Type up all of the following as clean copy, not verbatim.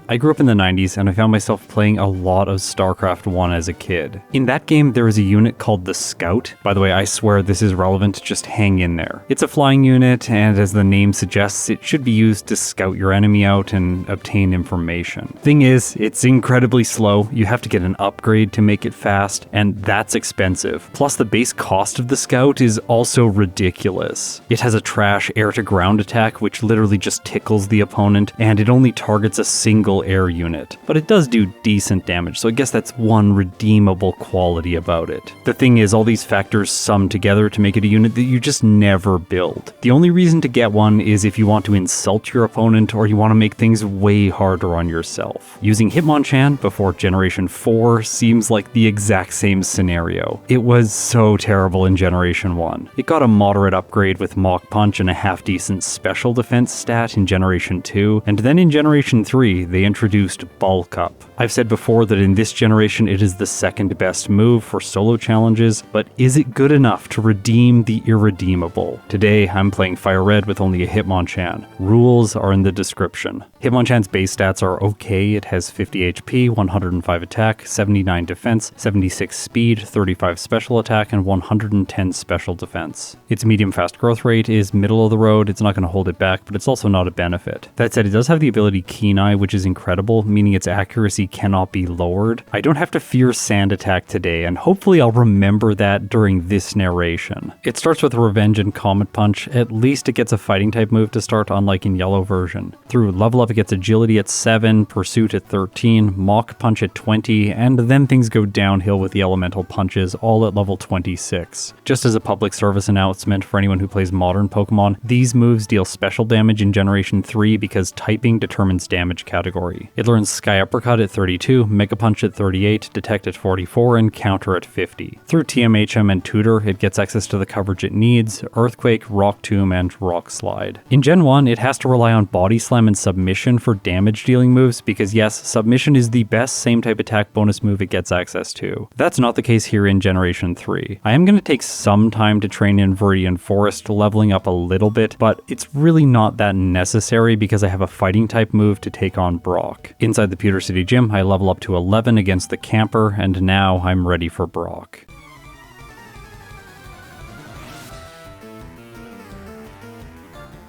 I grew up in the 90s and I found myself playing a lot of StarCraft 1 as a kid. In that game, there is a unit called the Scout. By the way, I swear this is relevant, just hang in there. It's a flying unit, and as the name suggests, it should be used to scout your enemy out and obtain information. Thing is, it's incredibly slow, you have to get an upgrade to make it fast, and that's expensive. Plus the base cost of the Scout is also ridiculous. It has a trash air-to-ground attack, which literally just tickles the opponent, and it only targets a single air unit. But it does do decent damage, so I guess that's one redeemable quality about it. The thing is, all these factors sum together to make it a unit that you just never build. The only reason to get one is if you want to insult your opponent or you want to make things way harder on yourself. Using Hitmonchan before Generation 4 seems like the exact same scenario. It was so terrible in Generation 1. It got a moderate upgrade with Mach Punch and a half-decent special defense stat in Generation 2, and then in Generation 3 they introduced Bulk Up. I've said before that in this generation it is the second best move for solo challenges, but is it good enough to redeem the irredeemable? Today I'm playing FireRed with only a Hitmonchan. Rules are in the description. Hitmonchan's base stats are okay. It has 50 HP, 105 attack, 79 defense, 76 speed, 35 special attack, and 110 special defense. Its medium fast growth rate is middle of the road. It's not going to hold it back, but it's also not a benefit. That said, it does have the ability Keen Eye, which is incredible, meaning its accuracy cannot be lowered. I don't have to fear sand attack today, and hopefully I'll remember that during this narration. It starts with Revenge and Comet Punch. At least it gets a fighting type move to start, unlike in yellow version. Through level up it gets agility at 7, pursuit at 13, Mach Punch at 20, and then things go downhill with the elemental punches, all at level 26. Just as a public service announcement for anyone who plays modern Pokemon, these moves deal special damage in Generation 3 because typing determines damage category. It learns Sky Uppercut at 32, Mega Punch at 38, Detect at 44, and Counter at 50. Through TMHM and Tutor, it gets access to the coverage it needs, Earthquake, Rock Tomb, and Rock Slide. In Gen 1, it has to rely on Body Slam and Submission for damage dealing moves because yes, Submission is the best same type attack bonus move it gets access to. That's not the case here in Generation 3. I am going to take some time to train in Viridian Forest, leveling up a little bit, but it's really not that necessary because I have a fighting type move to take on Brock. Inside the Pewter City Gym, I level up to 11 against the Camper, and now I'm ready for Brock.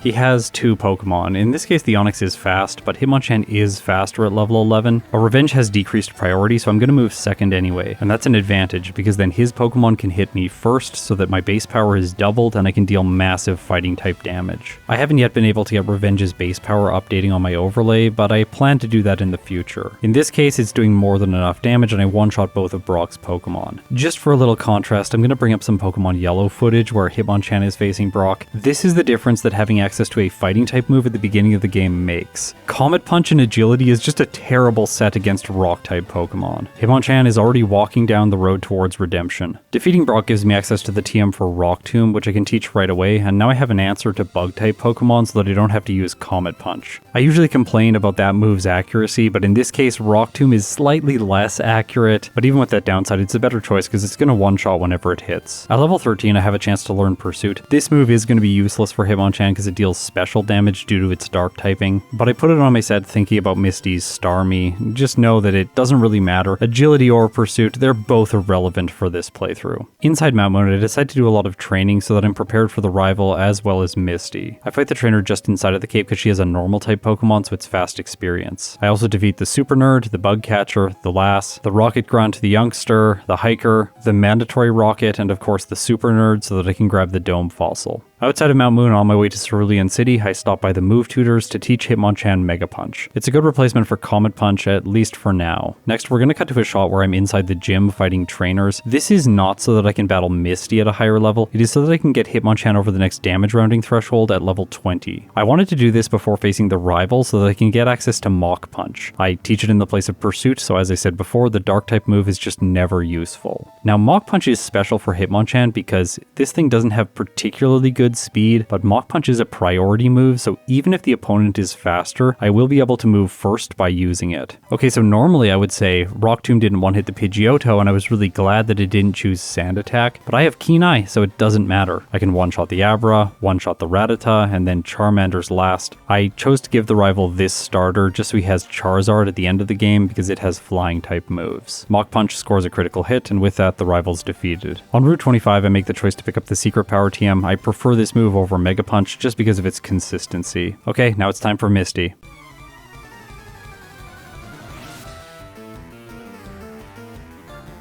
He has two Pokemon. In this case, the Onix is fast, but Hitmonchan is faster at level 11. A Revenge has decreased priority, so I'm going to move second anyway, and that's an advantage because then his Pokemon can hit me first so that my base power is doubled and I can deal massive fighting type damage. I haven't yet been able to get Revenge's base power updating on my overlay, but I plan to do that in the future. In this case, it's doing more than enough damage and I one-shot both of Brock's Pokemon. Just for a little contrast, I'm going to bring up some Pokemon Yellow footage where Hitmonchan is facing Brock. This is the difference that having access to a fighting type move at the beginning of the game makes. Comet Punch and Agility is just a terrible set against rock type Pokemon. Hitmonchan is already walking down the road towards redemption. Defeating Brock gives me access to the TM for Rock Tomb, which I can teach right away, and now I have an answer to bug type Pokemon so that I don't have to use Comet Punch. I usually complain about that move's accuracy, but in this case Rock Tomb is slightly less accurate, but even with that downside it's a better choice because it's going to one-shot whenever it hits. At level 13 I have a chance to learn Pursuit. This move is going to be useless for Hitmonchan because it deals special damage due to its dark typing, but I put it on my set thinking about Misty's Starmie. Just know that it doesn't really matter. Agility or Pursuit, they're both irrelevant for this playthrough. Inside Mount Moon, I decided to do a lot of training so that I'm prepared for the rival as well as Misty. I fight the trainer just inside of the cave because she has a normal type Pokemon, so it's fast experience. I also defeat the Super Nerd, the Bug Catcher, the Lass, the Rocket Grunt, the Youngster, the Hiker, the Mandatory Rocket, and of course the Super Nerd so that I can grab the Dome Fossil. Outside of Mount Moon, on my way to Cerulean City, I stop by the Move Tutors to teach Hitmonchan Mega Punch. It's a good replacement for Comet Punch, at least for now. Next, we're going to cut to a shot where I'm inside the gym fighting trainers. This is not so that I can battle Misty at a higher level, it is so that I can get Hitmonchan over the next damage rounding threshold at level 20. I wanted to do this before facing the rival so that I can get access to Mach Punch. I teach it in the place of Pursuit, so as I said before, the dark type move is just never useful. Now Mach Punch is special for Hitmonchan because this thing doesn't have particularly good speed, but Mach Punch is a priority move, so even if the opponent is faster, I will be able to move first by using it. Okay, so normally I would say Rock Tomb didn't one-hit the Pidgeotto, and I was really glad that it didn't choose Sand Attack, but I have Keen Eye, so it doesn't matter. I can one-shot the Abra, one-shot the Rattata, and then Charmander's last. I chose to give the rival this starter just so he has Charizard at the end of the game because it has flying type moves. Mach Punch scores a critical hit, and with that the rival's defeated. On Route 25 I make the choice to pick up the Secret Power TM. I prefer this move over Mega Punch just because of its consistency. Okay, now it's time for Misty.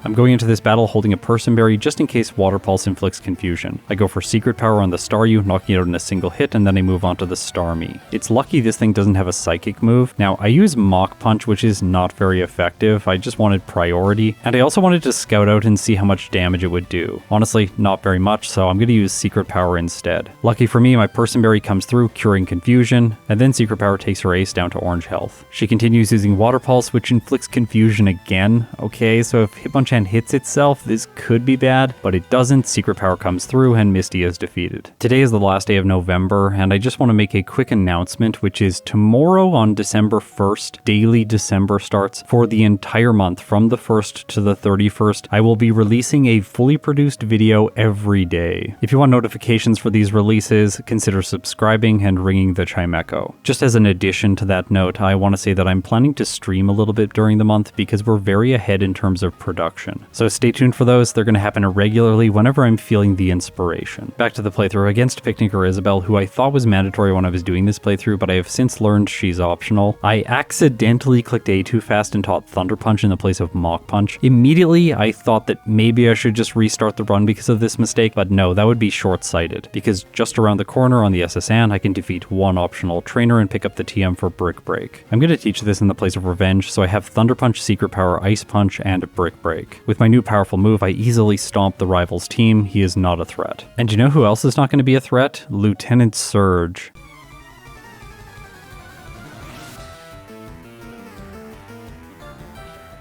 I'm going into this battle holding a Person Berry just in case Water Pulse inflicts confusion. I go for Secret Power on the Staryu, knocking it out in a single hit, and then I move on to the Starmie. It's lucky this thing doesn't have a Psychic move. Now, I use Mach Punch, which is not very effective. I just wanted priority, and I also wanted to scout out and see how much damage it would do. Honestly, not very much, so I'm going to use Secret Power instead. Lucky for me, my Person Berry comes through, curing confusion, and then Secret Power takes her ace down to orange health. She continues using Water Pulse, which inflicts confusion again. Okay, so if Hitmonchan hits itself, this could be bad, but it doesn't. Secret Power comes through and Misty is defeated. Today is the last day of November, and I just want to make a quick announcement, which is tomorrow on December 1st, daily December starts for the entire month from the 1st to the 31st. I will be releasing a fully produced video every day. If you want notifications for these releases, consider subscribing and ringing the chime echo. Just as an addition to that note, I want to say that I'm planning to stream a little bit during the month because we're very ahead in terms of production. So stay tuned for those. They're going to happen irregularly whenever I'm feeling the inspiration. Back to the playthrough against Picnic or Isabelle, who I thought was mandatory when I was doing this playthrough, but I have since learned she's optional. I accidentally clicked A too fast and taught Thunder Punch in the place of Mach Punch. Immediately, I thought that maybe I should just restart the run because of this mistake, but no, that would be short-sighted, because just around the corner on the SSN, I can defeat one optional trainer and pick up the TM for Brick Break. I'm going to teach this in the place of Revenge, so I have Thunder Punch, Secret Power, Ice Punch, and Brick Break. With my new powerful move, I easily stomp the rival's team. He is not a threat. And you know who else is not going to be a threat? Lieutenant Surge.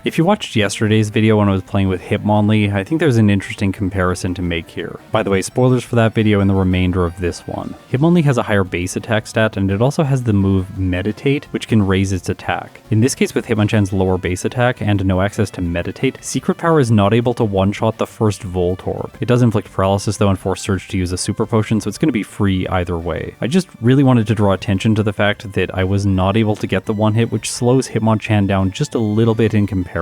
If you watched yesterday's video when I was playing with Hitmonlee, I think there's an interesting comparison to make here. By the way, spoilers for that video and the remainder of this one. Hitmonlee has a higher base attack stat, and it also has the move Meditate, which can raise its attack. In this case, with Hitmonchan's lower base attack and no access to Meditate, Secret Power is not able to one-shot the first Voltorb. It does inflict paralysis though and force Surge to use a super potion, so it's going to be free either way. I just really wanted to draw attention to the fact that I was not able to get the one hit, which slows Hitmonchan down just a little bit in comparison.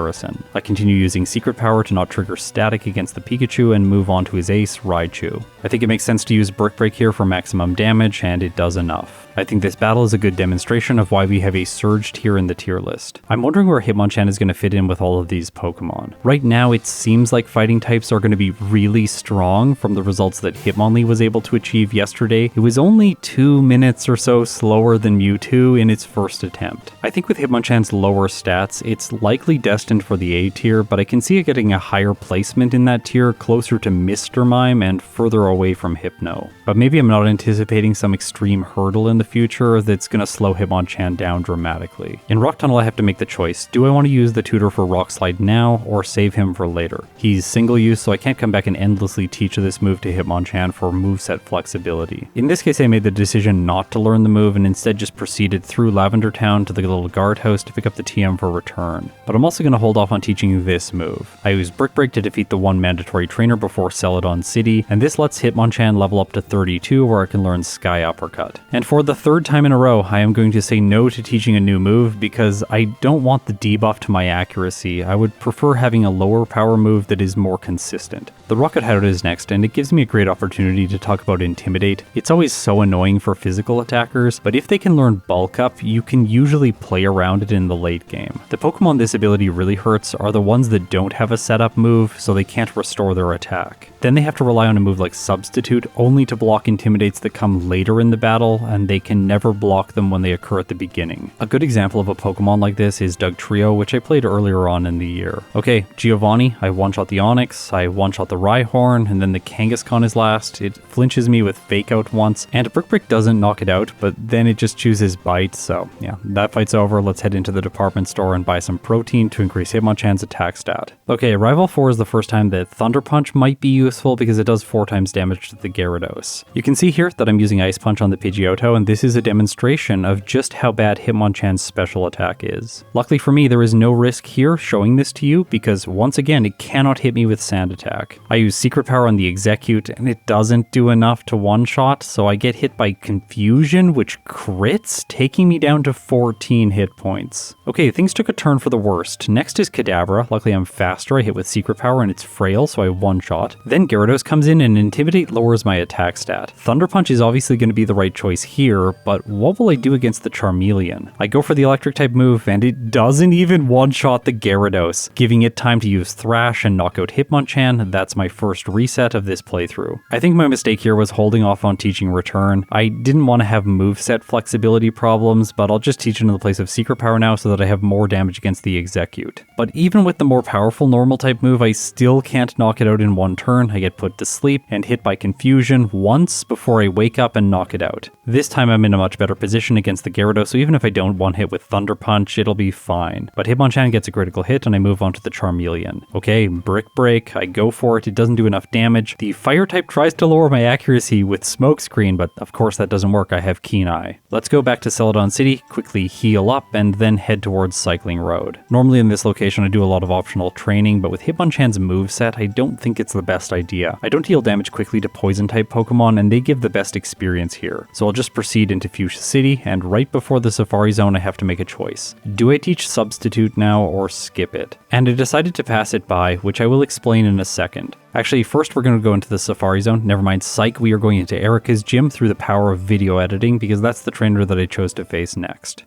I continue using Secret Power to not trigger static against the Pikachu and move on to his ace, Raichu. I think it makes sense to use Brick Break here for maximum damage, and it does enough. I think this battle is a good demonstration of why we have a Surge tier in the tier list. I'm wondering where Hitmonchan is going to fit in with all of these Pokemon. Right now, it seems like fighting types are going to be really strong from the results that Hitmonlee was able to achieve yesterday. It was only 2 minutes or so slower than Mewtwo in its first attempt. I think with Hitmonchan's lower stats, it's likely destined for the A tier, but I can see it getting a higher placement in that tier, closer to Mr. Mime and further away from Hypno. But maybe I'm not anticipating some extreme hurdle in the future that's going to slow Hitmonchan down dramatically. In Rock Tunnel, I have to make the choice. Do I want to use the tutor for Rock Slide now or save him for later? He's single use, so I can't come back and endlessly teach this move to Hitmonchan for moveset flexibility. In this case, I made the decision not to learn the move and instead just proceeded through Lavender Town to the little guardhouse to pick up the TM for return. But I'm also going to hold off on teaching this move. I use Brick Break to defeat the one mandatory trainer before Celadon City, and this lets Hitmonchan level up to 32 where I can learn Sky Uppercut. And for the third time in a row, I am going to say no to teaching a new move because I don't want the debuff to my accuracy. I would prefer having a lower power move that is more consistent. The Rocket Hideout is next, and it gives me a great opportunity to talk about Intimidate. It's always so annoying for physical attackers, but if they can learn Bulk Up, you can usually play around it in the late game. The Pokemon this ability really hurts are the ones that don't have a setup move, so they can't restore their attack. Then they have to rely on a move like Substitute, only to block Intimidates that come later in the battle, and they can never block them when they occur at the beginning. A good example of a Pokemon like this is Dugtrio, which I played earlier on in the year. Okay, Giovanni, I one-shot the Onix, I one-shot the Rhyhorn, and then the Kangaskhan is last. It flinches me with Fake Out once, and Brick Break doesn't knock it out, but then it just chooses Bite, so yeah, that fight's over. Let's head into the department store and buy some protein to increase Hitmonchan's attack stat. Okay, Rival 4 is the first time that Thunder Punch might be useful useful because it does 4 times damage to the Gyarados. You can see here that I'm using Ice Punch on the Pidgeotto, and this is a demonstration of just how bad Hitmonchan's special attack is. Luckily for me, there is no risk here showing this to you because once again, it cannot hit me with Sand Attack. I use Secret Power on the Execute, and it doesn't do enough to one-shot, so I get hit by Confusion, which crits, taking me down to 14 hit points. Okay, things took a turn for the worst. Next is Kadabra. Luckily I'm faster, I hit with Secret Power and it's frail, so I one-shot. Then Gyarados comes in and Intimidate lowers my attack stat. Thunder Punch is obviously going to be the right choice here, but what will I do against the Charmeleon? I go for the Electric type move and it doesn't even one-shot the Gyarados, giving it time to use Thrash and knock out Hitmonchan. That's my first reset of this playthrough. I think my mistake here was holding off on teaching Return. I didn't want to have moveset flexibility problems, but I'll just teach it in the place of Secret Power now so that I have more damage against the Execute. But even with the more powerful normal type move, I still can't knock it out in one turn. I get put to sleep and hit by Confusion once before I wake up and knock it out. This time I'm in a much better position against the Gyarados, so even if I don't one hit with Thunder Punch, it'll be fine. But Hitmonchan gets a critical hit and I move on to the Charmeleon. Okay, Brick Break, I go for it, it doesn't do enough damage. The Fire type tries to lower my accuracy with Smokescreen, but of course that doesn't work, I have Keen Eye. Let's go back to Celadon City, quickly heal up, and then head towards Cycling Road. Normally in this location I do a lot of optional training, but with Hitmonchan's moveset, I don't think it's the best idea. I don't deal damage quickly to Poison type Pokemon, and they give the best experience here. So I'll just proceed into Fuchsia City, and right before the Safari Zone I have to make a choice. Do I teach Substitute now or skip it? And I decided to pass it by, which I will explain in a second. Actually, first we're going to go into the Safari Zone. Never mind, psych, we are going into Erika's gym through the power of video editing because that's the trainer that I chose to face next.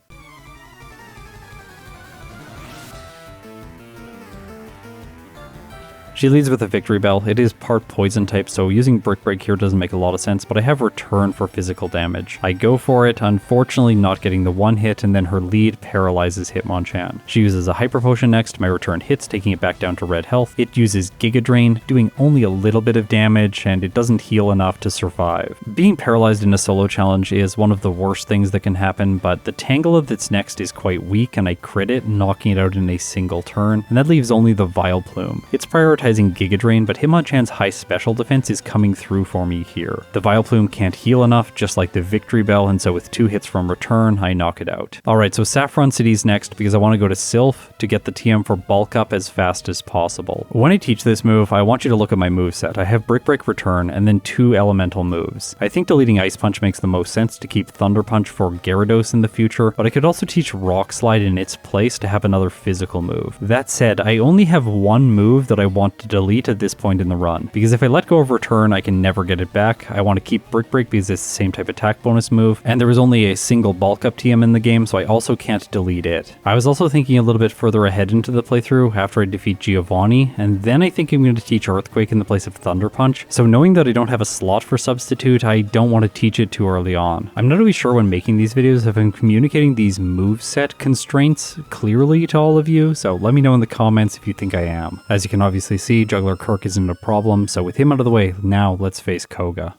She leads with a Victory Bell. It is part Poison type, so using Brick Break here doesn't make a lot of sense, but I have Return for physical damage. I go for it, unfortunately not getting the one hit, and then her lead paralyzes Hitmonchan. She uses a Hyper Potion next, my Return hits, taking it back down to red health. It uses Giga Drain, doing only a little bit of damage, and it doesn't heal enough to survive. Being paralyzed in a solo challenge is one of the worst things that can happen, but the Tangela that's next is quite weak, and I crit it, knocking it out in a single turn, and that leaves only the Vileplume. It's prioritizing Giga Drain, but Hitmonchan's high special defense is coming through for me here. The Vileplume can't heal enough, just like the Victory Bell, and so with 2 hits from Return, I knock it out. Alright, so Saffron City's next because I want to go to Sylph to get the TM for Bulk Up as fast as possible. When I teach this move, I want you to look at my moveset. I have Brick Break, Return, and then 2 elemental moves. I think deleting Ice Punch makes the most sense to keep Thunder Punch for Gyarados in the future, but I could also teach Rock Slide in its place to have another physical move. That said, I only have one move that I want to delete at this point in the run, because if I let go of Return, I can never get it back. I want to keep Brick Break because it's the same type attack bonus move, and there was only a single Bulk Up TM in the game, so I also can't delete it. I was also thinking a little bit further ahead into the playthrough after I defeat Giovanni, and then I think I'm going to teach Earthquake in the place of Thunder Punch, so knowing that I don't have a slot for Substitute, I don't want to teach it too early on. I'm not always sure when making these videos if I'm communicating these moveset constraints clearly to all of you, so let me know in the comments if you think I am. As you can obviously see, Juggler Kirk isn't a problem, so with him out of the way, now let's face Koga.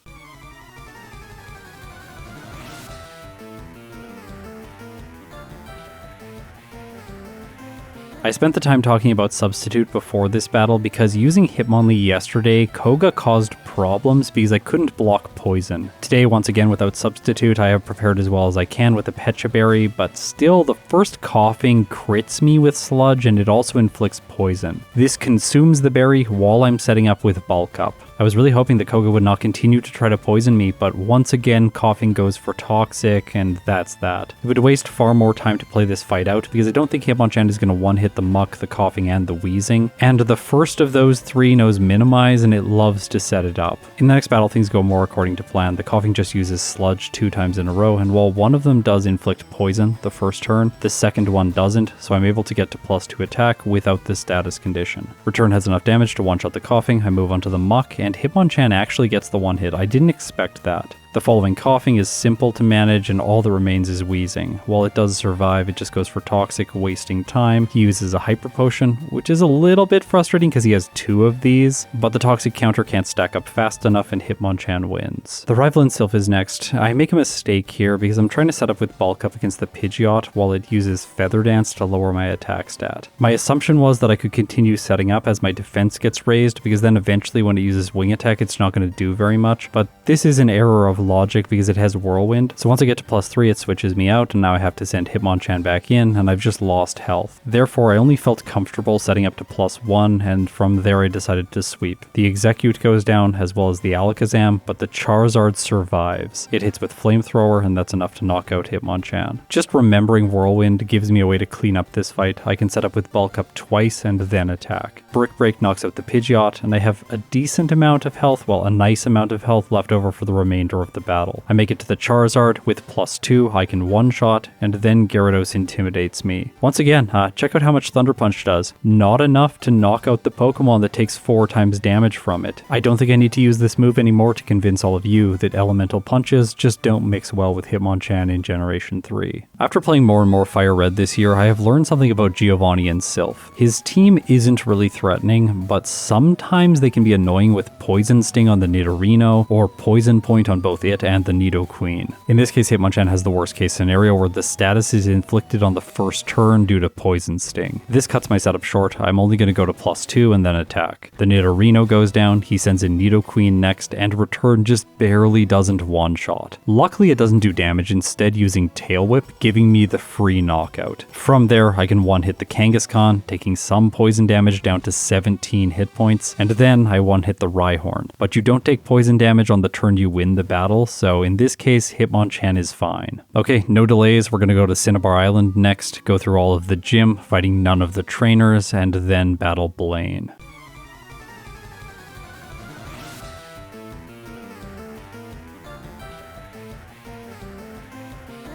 I spent the time talking about Substitute before this battle because using Hitmonlee yesterday, Koga caused problems because I couldn't block Poison. Today, once again without Substitute, I have prepared as well as I can with a Pecha Berry, but still the first Coughing crits me with Sludge and it also inflicts Poison. This consumes the berry while I'm setting up with Bulk Up. I was really hoping that Koga would not continue to try to poison me, but once again Coughing goes for Toxic, and that's that. It would waste far more time to play this fight out because I don't think Hitmonchan is going to one-hit the Muck, the Coughing, and the Wheezing, and the first of those 3 knows Minimize and it loves to set it up. In the next battle things go more according to plan. The Coughing just uses Sludge 2 times in a row, and while one of them does inflict Poison the first turn, the second one doesn't, so I'm able to get to +2 attack without the status condition. Return has enough damage to one-shot the Coughing, I move on to the Muck, and Hitmonchan actually gets the one hit. I didn't expect that. The following coughing is simple to manage and all that remains is wheezing. While it does survive, it just goes for toxic, wasting time. He uses a hyper potion, which is a little bit frustrating because he has 2 of these, but the toxic counter can't stack up fast enough and Hitmonchan wins. The Rival Sylph is next. I make a mistake here because I'm trying to set up with bulk up against the Pidgeot while it uses Feather Dance to lower my attack stat. My assumption was that I could continue setting up as my defense gets raised, because then eventually when it uses wing attack it's not going to do very much, but this is an error of logic because it has Whirlwind, so once I get to +3 it switches me out and now I have to send Hitmonchan back in and I've just lost health. Therefore I only felt comfortable setting up to +1 and from there I decided to sweep. The Execute goes down as well as the Alakazam, but the Charizard survives. It hits with Flamethrower and that's enough to knock out Hitmonchan. Just remembering Whirlwind gives me a way to clean up this fight. I can set up with bulk up twice and then attack. Brick Break knocks out the Pidgeot and I have a decent amount of health, well, a nice amount of health left over for the remainder of the battle. I make it to the Charizard. With +2 I can one-shot and then Gyarados intimidates me. Once again, check out how much Thunder Punch does. Not enough to knock out the Pokemon that takes 4 times damage from it. I don't think I need to use this move anymore to convince all of you that elemental punches just don't mix well with Hitmonchan in Generation 3. After playing more and more Fire Red this year, I have learned something about Giovanni and Sylph. His team isn't really threatening, but sometimes they can be annoying with Poison Sting on the Nidorino or Poison Point on both it and the Nidoqueen. In this case, Hitmonchan has the worst case scenario where the status is inflicted on the first turn due to Poison Sting. This cuts my setup short. I'm only going to go to +2 and then attack. The Nidorino goes down, he sends in Nidoqueen next, and return just barely doesn't one-shot. Luckily it doesn't do damage, instead using Tail Whip, giving me the free knockout. From there I can one-hit the Kangaskhan, taking some poison damage down to 17 hit points, and then I one-hit the Rhyhorn. But you don't take poison damage on the turn you win the battle, so in this case Hitmonchan is fine. Okay, no delays, we're gonna go to Cinnabar Island next, go through all of the gym, fighting none of the trainers, and then battle Blaine.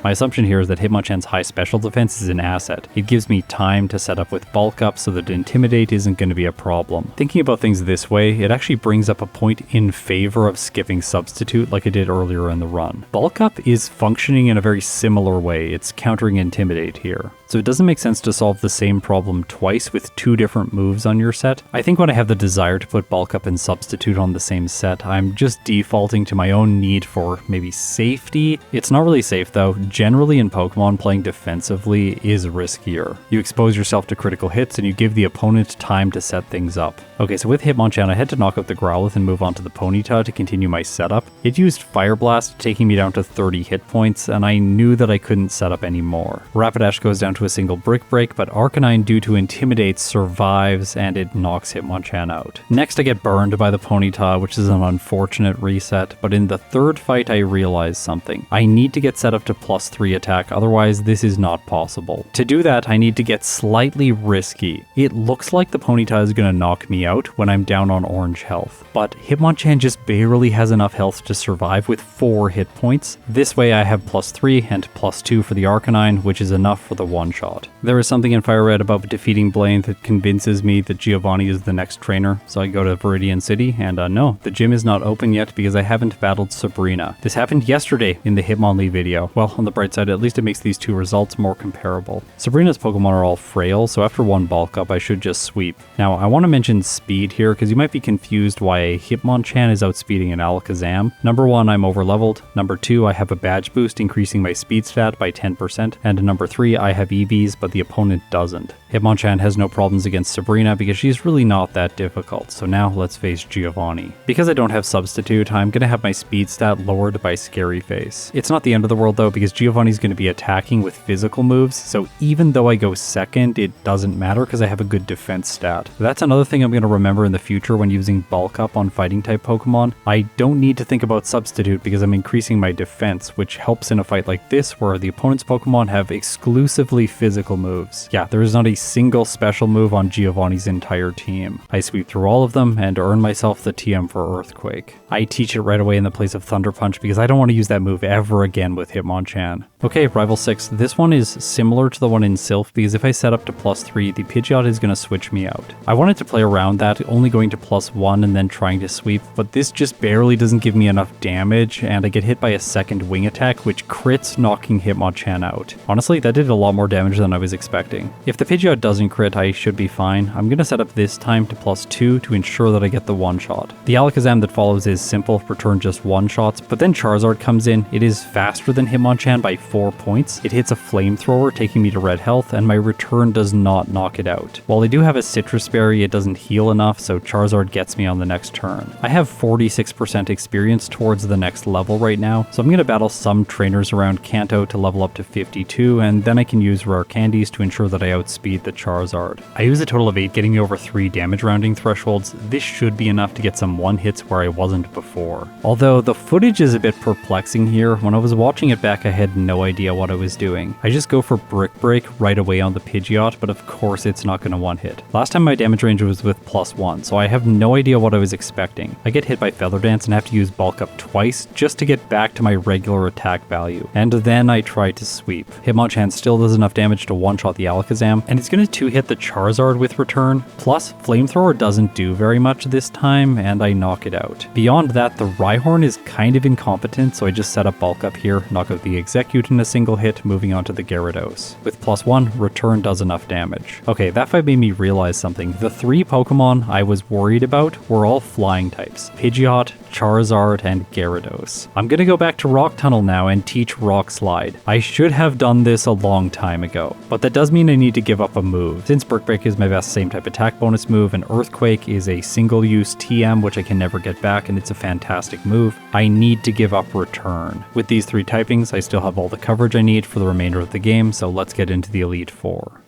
My assumption here is that Hitmonchan's high special defense is an asset. It gives me time to set up with bulk up so that Intimidate isn't going to be a problem. Thinking about things this way, it actually brings up a point in favor of skipping Substitute like I did earlier in the run. Bulk up is functioning in a very similar way. It's countering Intimidate here. So it doesn't make sense to solve the same problem twice with 2 different moves on your set. I think when I have the desire to put bulk up and Substitute on the same set, I'm just defaulting to my own need for maybe safety. It's not really safe though. Generally in Pokemon, playing defensively is riskier. You expose yourself to critical hits and you give the opponent time to set things up. Okay, so with Hitmonchan I had to knock out the Growlithe and move on to the Ponyta to continue my setup. It used Fire Blast, taking me down to 30 hit points, and I knew that I couldn't set up anymore. Rapidash goes down to a single Brick Break, but Arcanine, due to Intimidate, survives and it knocks Hitmonchan out. Next I get burned by the Ponyta, which is an unfortunate reset, but in the 3rd fight I realized something. I need to get set up to +3 attack, otherwise this is not possible. To do that I need to get slightly risky. It looks like the Ponyta is going to knock me out when I'm down on orange health, but Hitmonchan just barely has enough health to survive with 4 hit points. This way I have +3 and +2 for the Arcanine, which is enough for the one-shot. There is something in FireRed about defeating Blaine that convinces me that Giovanni is the next trainer, so I go to Viridian City, and no, the gym is not open yet because I haven't battled Sabrina. This happened yesterday in the Hitmonlee video. Well, on the bright side, at least it makes these 2 results more comparable. Sabrina's Pokemon are all frail, so after 1 bulk up I should just sweep. Now I want to mention speed here because you might be confused why a Hitmonchan is outspeeding an Alakazam. Number 1, I'm overleveled. Number 2, I have a badge boost increasing my speed stat by 10%. And number 3, I have EVs but the opponent doesn't. Hitmonchan has no problems against Sabrina because she's really not that difficult, so now let's face Giovanni. Because I don't have Substitute, I'm going to have my speed stat lowered by Scary Face. It's not the end of the world though because Giovanni's going to be attacking with physical moves, so even though I go second, it doesn't matter because I have a good defense stat. That's another thing I'm going to remember in the future when using bulk up on fighting type Pokemon. I don't need to think about Substitute because I'm increasing my defense, which helps in a fight like this where the opponent's Pokemon have exclusively physical moves. Yeah, there is not a single special move on Giovanni's entire team. I sweep through all of them and earn myself the TM for Earthquake. I teach it right away in the place of Thunder Punch because I don't want to use that move ever again with Hitmonchan. Okay, Rival 6. This one is similar to the one in Sylph because if I set up to +3, the Pidgeot is going to switch me out. I wanted to play around that, only going to +1 and then trying to sweep, but this just barely doesn't give me enough damage, and I get hit by a second wing attack, which crits, knocking Hitmonchan out. Honestly, that did a lot more damage than I was expecting. If the Pidgeot doesn't crit, I should be fine. I'm going to set up this time to +2 to ensure that I get the one-shot. The Alakazam that follows is simple, return just one-shots, but then Charizard comes in. It is faster than Hitmonchan by 4 points. It hits a flamethrower, taking me to red health, and my return does not knock it out. While I do have a Citrus Berry, it doesn't heal enough, so Charizard gets me on the next turn. I have 46% experience towards the next level right now, so I'm going to battle some trainers around Kanto to level up to 52, and then I can use rare candies to ensure that I outspeed the Charizard. I use a total of 8, getting me over 3 damage rounding thresholds. This should be enough to get some one-hits where I wasn't before. Although the footage is a bit perplexing here. When I was watching it back, I had no idea what I was doing. I just go for Brick Break right away on the Pidgeot, but of course it's not going to one-hit. Last time my damage range was with +1, so I have no idea what I was expecting. I get hit by Feather Dance and have to use Bulk Up twice just to get back to my regular attack value, and then I try to sweep. Hitmonchan still does enough damage to one-shot the Alakazam, and it's going to 2-hit the Charizard with return, plus Flamethrower doesn't do very much this time, and I knock it out. Beyond that, the Rhyhorn is kind of incompetent, so I just set up Bulk Up here, knock out the Execute in a single hit, moving on to the Gyarados. With +1, return does enough damage. Okay, that fight made me realize something. The 3 Pokemon I was worried about were all flying types: Pidgeot, Charizard, and Gyarados. I'm gonna go back to Rock Tunnel now and teach Rock Slide. I should have done this a long time ago, but that does mean I need to give up a move. Since Brick Break is my best same type attack bonus move, and Earthquake is a single use TM which I can never get back and it's a fantastic move, I need to give up Return. With these 3 typings, I still have all the coverage I need for the remainder of the game, so let's get into the Elite Four.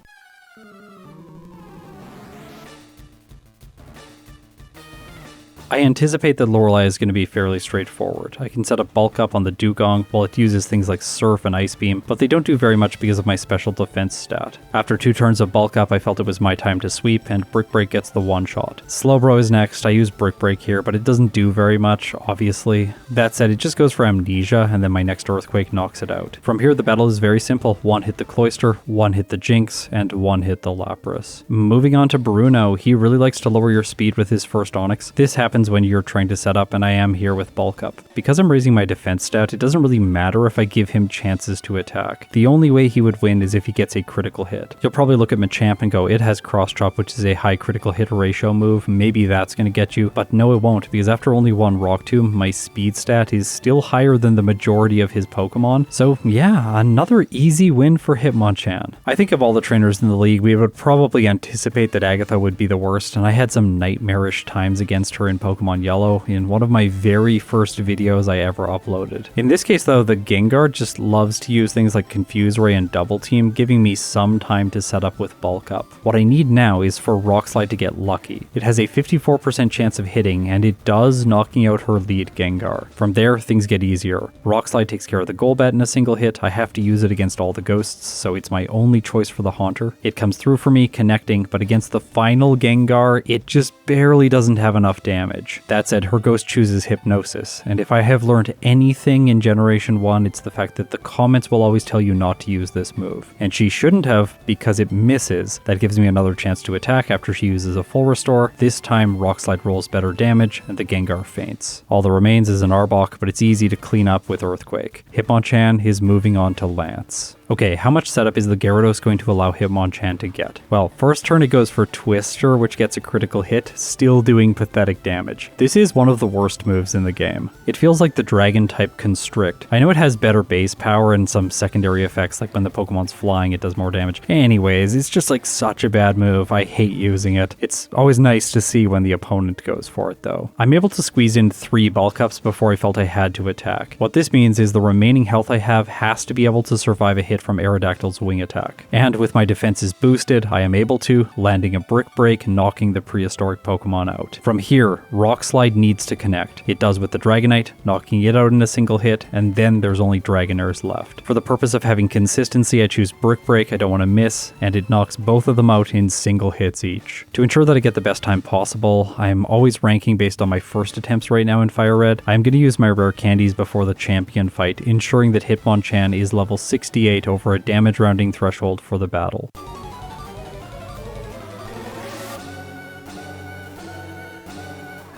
I anticipate that Lorelei is going to be fairly straightforward. I can set up Bulk Up on the Dugong while it uses things like Surf and Ice Beam, but they don't do very much because of my special defense stat. After 2 turns of Bulk Up, I felt it was my time to sweep, and Brick Break gets the one-shot. Slowbro is next. I use Brick Break here, but it doesn't do very much, obviously. That said, it just goes for Amnesia, and then my next Earthquake knocks it out. From here, the battle is very simple. 1 hit the Cloyster, 1 hit the Jinx, and 1 hit the Lapras. Moving on to Bruno, he really likes to lower your speed with his first Onix. This happens when you're trying to set up, and I am here with Bulk Up. Because I'm raising my defense stat, it doesn't really matter if I give him chances to attack. The only way he would win is if he gets a critical hit. You'll probably look at Machamp and go, it has Cross Drop, which is a high critical hit ratio move. Maybe that's going to get you, but no, it won't, because after only 1 Rock Tomb, my speed stat is still higher than the majority of his Pokemon. So yeah, another easy win for Hitmonchan. I think of all the trainers in the league, we would probably anticipate that Agatha would be the worst, and I had some nightmarish times against her in Pokemon Yellow in one of my very first videos I ever uploaded. In this case though, the Gengar just loves to use things like Confuse Ray and Double Team, giving me some time to set up with Bulk Up. What I need now is for Rock Slide to get lucky. It has a 54% chance of hitting, and it does, knocking out her lead Gengar. From there, things get easier. Rock Slide takes care of the Golbat in a single hit. I have to use it against all the ghosts, so it's my only choice for the Haunter. It comes through for me, connecting, but against the final Gengar, it just barely doesn't have enough damage. That said, her ghost chooses Hypnosis, and if I have learned anything in Generation 1, it's the fact that the comments will always tell you not to use this move. And she shouldn't have, because it misses. That gives me another chance to attack after she uses a full restore. This time, Rock Slide rolls better damage, and the Gengar faints. All that remains is an Arbok, but it's easy to clean up with Earthquake. Hitmonchan is moving on to Lance. Okay, how much setup is the Gyarados going to allow Hitmonchan to get? Well, first turn it goes for Twister, which gets a critical hit, still doing pathetic damage. This is one of the worst moves in the game. It feels like the Dragon type Constrict. I know it has better base power and some secondary effects, like when the Pokemon's flying it does more damage. Anyways, it's just like such a bad move. I hate using it. It's always nice to see when the opponent goes for it though. I'm able to squeeze in 3 Bulk Ups before I felt I had to attack. What this means is the remaining health I have has to be able to survive a hit from Aerodactyl's wing attack. And with my defenses boosted, I am able to, landing a Brick Break, knocking the prehistoric Pokemon out. From here, Rock Slide needs to connect. It does with the Dragonite, knocking it out in a single hit, and then there's only Dragonairs left. For the purpose of having consistency, I choose Brick Break, I don't want to miss, and it knocks both of them out in single hits each. To ensure that I get the best time possible, I am always ranking based on my first attempts right now in FireRed. I am going to use my rare candies before the champion fight, ensuring that Hitmonchan is level 68 over a damage rounding threshold for the battle.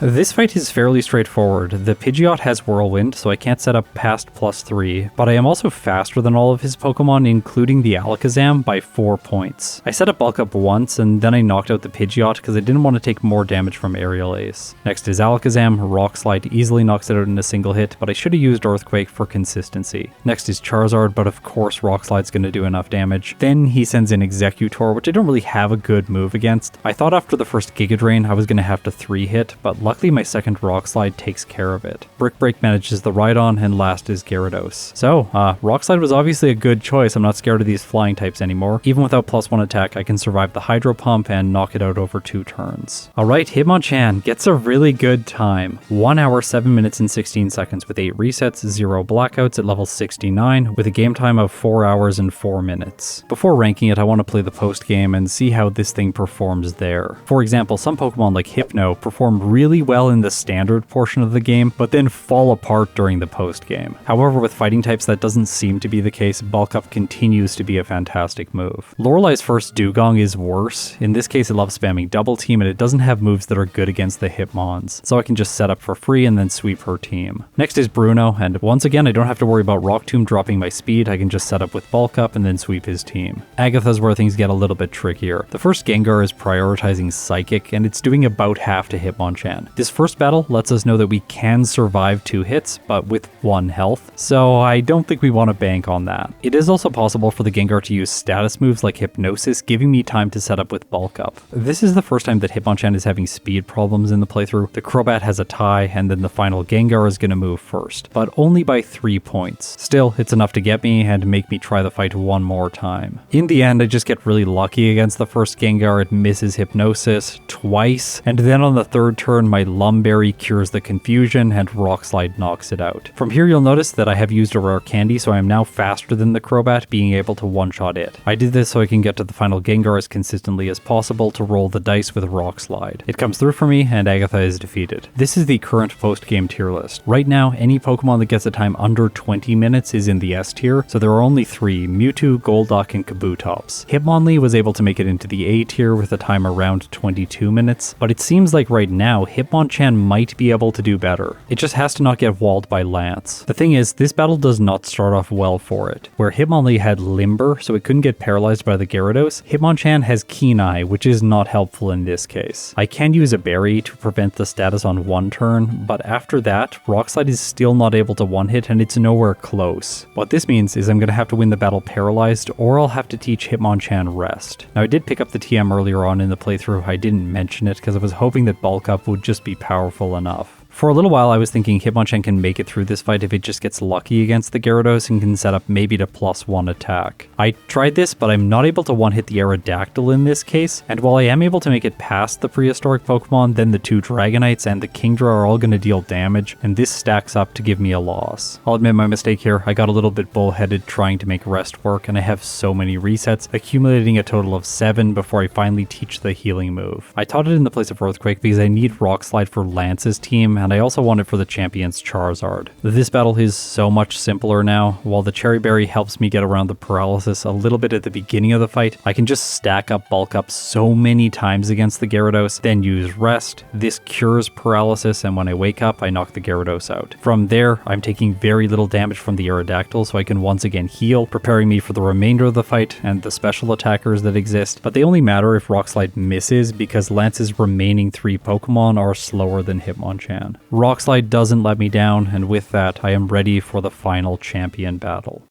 This fight is fairly straightforward. The Pidgeot has Whirlwind, so I can't set up past +3, but I am also faster than all of his Pokemon, including the Alakazam, by 4 points. I set up Bulk Up once, and then I knocked out the Pidgeot because I didn't want to take more damage from Aerial Ace. Next is Alakazam. Rock Slide easily knocks it out in a single hit, but I should have used Earthquake for consistency. Next is Charizard, but of course Rock Slide's going to do enough damage. Then he sends in Executor, which I don't really have a good move against. I thought after the first Giga Drain I was going to have to 3-hit, but luckily my second Rock Slide takes care of it. Brick Break manages the Rhydon, and last is Gyarados. So, Rock Slide was obviously a good choice. I'm not scared of these flying types anymore. Even without +1 attack, I can survive the Hydro Pump and knock it out over 2 turns. Alright, Hitmonchan gets a really good time. 1 hour, 7 minutes and 16 seconds with 8 resets, 0 blackouts at level 69, with a game time of 4 hours and 4 minutes. Before ranking it, I want to play the post game and see how this thing performs there. For example, some Pokemon like Hypno perform really well in the standard portion of the game, but then fall apart during the post game. However, with fighting types that doesn't seem to be the case. Bulk Up continues to be a fantastic move. Lorelei's first Dugong is worse. In this case, it loves spamming Double Team, and it doesn't have moves that are good against the Hitmons, so I can just set up for free and then sweep her team. Next is Bruno, and once again, I don't have to worry about Rock Tomb dropping my speed. I can just set up with Bulk Up and then sweep his team. Agatha's where things get a little bit trickier. The first Gengar is prioritizing Psychic, and it's doing about half to Hitmonchan. This first battle lets us know that we can survive 2 hits, but with 1 health, so I don't think we want to bank on that. It is also possible for the Gengar to use status moves like Hypnosis, giving me time to set up with Bulk Up. This is the first time that Hitmonchan is having speed problems in the playthrough. The Crobat has a tie, and then the final Gengar is going to move first, but only by 3 points. Still, it's enough to get me and make me try the fight one more time. In the end, I just get really lucky against the first Gengar. It misses Hypnosis twice, and then on the third turn, my Lumberry cures the confusion and Rock Slide knocks it out. From here, you'll notice that I have used a rare candy, so I am now faster than the Crobat, being able to one-shot it. I did this so I can get to the final Gengar as consistently as possible to roll the dice with Rock Slide. It comes through for me, and Agatha is defeated. This is the current post-game tier list. Right now, any Pokemon that gets a time under 20 minutes is in the S tier, so there are only 3, Mewtwo, Golduck, and Kabutops. Hitmonlee was able to make it into the A tier with a time around 22 minutes, but it seems like right now, Hitmonchan might be able to do better. It just has to not get walled by Lance. The thing is, this battle does not start off well for it. Where Hitmonlee had Limber, so it couldn't get paralyzed by the Gyarados, Hitmonchan has Keen Eye, which is not helpful in this case. I can use a berry to prevent the status on 1 turn, but after that, Rock Slide is still not able to one-hit, and it's nowhere close. What this means is I'm going to have to win the battle paralyzed, or I'll have to teach Hitmonchan Rest. Now, I did pick up the TM earlier on in the playthrough. I didn't mention it because I was hoping that Bulk Up would just be powerful enough. For a little while, I was thinking Hitmonchan can make it through this fight if it just gets lucky against the Gyarados and can set up maybe to +1 attack. I tried this, but I'm not able to one-hit the Aerodactyl in this case, and while I am able to make it past the prehistoric Pokemon, then the 2 Dragonites and the Kingdra are all going to deal damage, and this stacks up to give me a loss. I'll admit my mistake here. I got a little bit bullheaded trying to make Rest work, and I have so many resets, accumulating a total of 7 before I finally teach the healing move. I taught it in the place of Earthquake because I need Rock Slide for Lance's team, and I also want it for the champion's Charizard. This battle is so much simpler now. While the Cherry Berry helps me get around the paralysis a little bit at the beginning of the fight, I can just stack up Bulk Up so many times against the Gyarados, then use Rest. This cures paralysis, and when I wake up, I knock the Gyarados out. From there, I'm taking very little damage from the Aerodactyl, so I can once again heal, preparing me for the remainder of the fight and the special attackers that exist, but they only matter if Rock Slide misses because Lance's remaining 3 Pokemon are slower than Hitmonchan. Rock Slide doesn't let me down, and with that, I am ready for the final champion battle.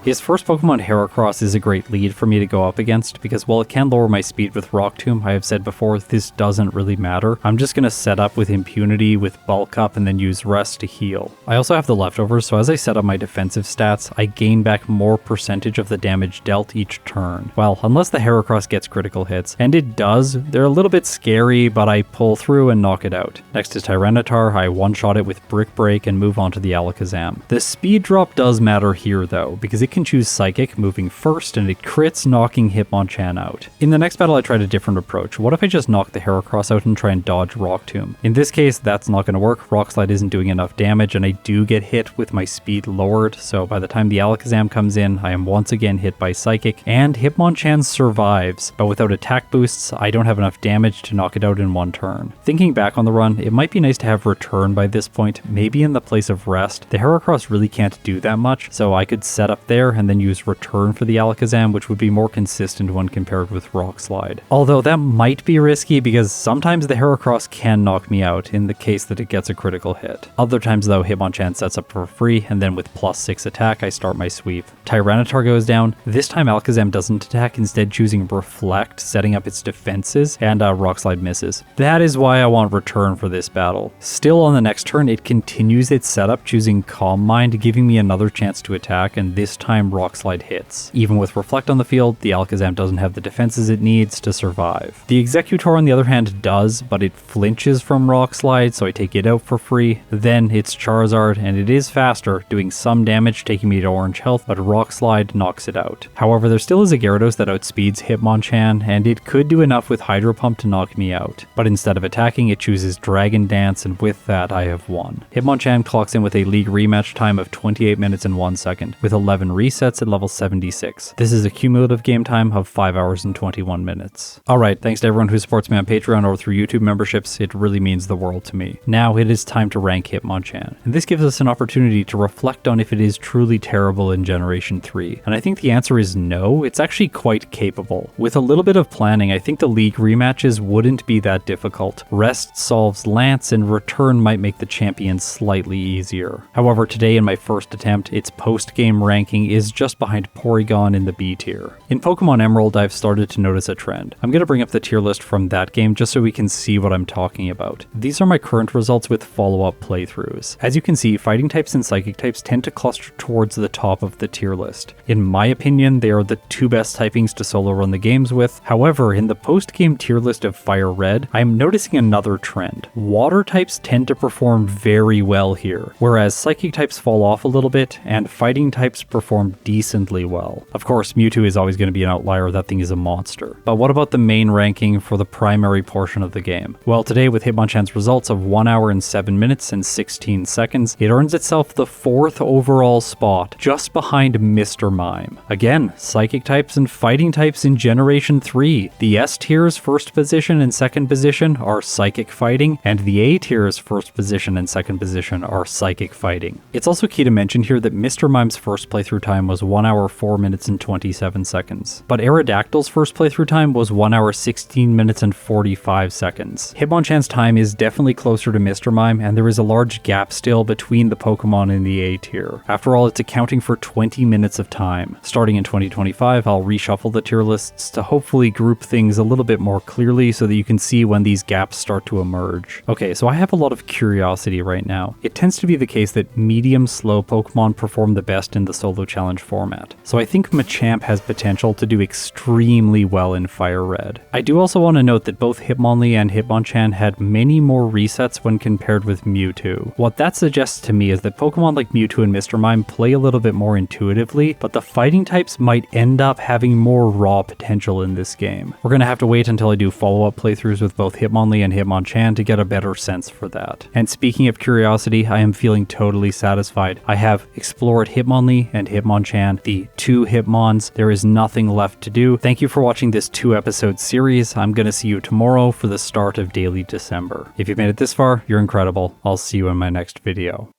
His first Pokemon Heracross is a great lead for me to go up against because while it can lower my speed with Rock Tomb, I have said before this doesn't really matter. I'm just going to set up with Impunity with Bulk Up and then use Rest to heal. I also have the leftovers, so as I set up my defensive stats, I gain back more percentage of the damage dealt each turn. Well, unless the Heracross gets critical hits, and it does, they're a little bit scary, but I pull through and knock it out. Next is Tyranitar, I one-shot it with Brick Break and move on to the Alakazam. The speed drop does matter here though, because it can choose Psychic, moving first, and it crits, knocking Hitmonchan out. In the next battle I tried a different approach. What if I just knock the Heracross out and try and dodge Rock Tomb? In this case, that's not going to work. Rock Slide isn't doing enough damage, and I do get hit with my speed lowered, so by the time the Alakazam comes in, I am once again hit by Psychic, and Hitmonchan survives, but without attack boosts, I don't have enough damage to knock it out in one turn. Thinking back on the run, it might be nice to have Return by this point, maybe in the place of Rest. The Heracross really can't do that much, so I could set up there and then use Return for the Alakazam, which would be more consistent when compared with Rock Slide. Although that might be risky because sometimes the Heracross can knock me out in the case that it gets a critical hit. Other times though, Hitmonchan sets up for free, and then with +6 attack, I start my sweep. Tyranitar goes down. This time Alakazam doesn't attack, instead choosing Reflect, setting up its defenses, and Rock Slide misses. That is why I want Return for this battle. Still on the next turn, it continues its setup, choosing Calm Mind, giving me another chance to attack, and this time Rock Slide hits. Even with Reflect on the field, the Alakazam doesn't have the defenses it needs to survive. The Executor on the other hand does, but it flinches from Rock Slide, so I take it out for free. Then it's Charizard, and it is faster, doing some damage, taking me to orange health, but Rock Slide knocks it out. However, there still is a Gyarados that outspeeds Hitmonchan, and it could do enough with Hydro Pump to knock me out. But instead of attacking, it chooses Dragon Dance, and with that, I have won. Hitmonchan clocks in with a league rematch time of 28 minutes and 1 second, with 11 resets at level 76. This is a cumulative game time of 5 hours and 21 minutes. Alright, thanks to everyone who supports me on Patreon or through YouTube memberships, it really means the world to me. Now it is time to rank Hitmonchan, and this gives us an opportunity to reflect on if it is truly terrible in Generation 3, and I think the answer is no, it's actually quite capable. With a little bit of planning, I think the league rematches wouldn't be that difficult. Rest solves Lance, and Return might make the champion slightly easier. However, today in my first attempt, its post-game ranking is just behind Porygon in the B tier. In Pokemon Emerald, I've started to notice a trend. I'm going to bring up the tier list from that game just so we can see what I'm talking about. These are my current results with follow-up playthroughs. As you can see, Fighting types and Psychic types tend to cluster towards the top of the tier list. In my opinion, they are the two best typings to solo run the games with. However, in the post-game tier list of FireRed, I am noticing another trend. Water types tend to perform very well here, whereas Psychic types fall off a little bit, and Fighting types perform decently well. Of course, Mewtwo is always going to be an outlier, that thing is a monster. But what about the main ranking for the primary portion of the game? Well, today with Hitmonchan's results of 1 hour and 7 minutes and 16 seconds, it earns itself the 4th overall spot, just behind Mr. Mime. Again, Psychic types and Fighting types in Generation 3. The S tier's first position and second position are Psychic Fighting, and the A tier's first position and second position are Psychic Fighting. It's also key to mention here that Mr. Mime's first playthrough time was 1 hour 4 minutes and 27 seconds, but Aerodactyl's first playthrough time was 1 hour 16 minutes and 45 seconds. Hitmonchan's time is definitely closer to Mr. Mime, and there is a large gap still between the Pokemon in the A tier. After all, it's accounting for 20 minutes of time. Starting in 2025, I'll reshuffle the tier lists to hopefully group things a little bit more clearly so that you can see when these gaps start to emerge. Okay, so I have a lot of curiosity right now. It tends to be the case that medium-slow Pokemon perform the best in the solo challenge format, so I think Machamp has potential to do extremely well in FireRed. I do also want to note that both Hitmonlee and Hitmonchan had many more resets when compared with Mewtwo. What that suggests to me is that Pokemon like Mewtwo and Mr. Mime play a little bit more intuitively, but the Fighting types might end up having more raw potential in this game. We're going to have to wait until I do follow-up playthroughs with both Hitmonlee and Hitmonchan to get a better sense for that. And speaking of curiosity, I am feeling totally satisfied. I have explored Hitmonlee and Hitmonchan, the two Hitmons. There is nothing left to do. Thank you for watching this 2-episode series. I'm going to see you tomorrow for the start of Daily December. If you've made it this far, you're incredible. I'll see you in my next video.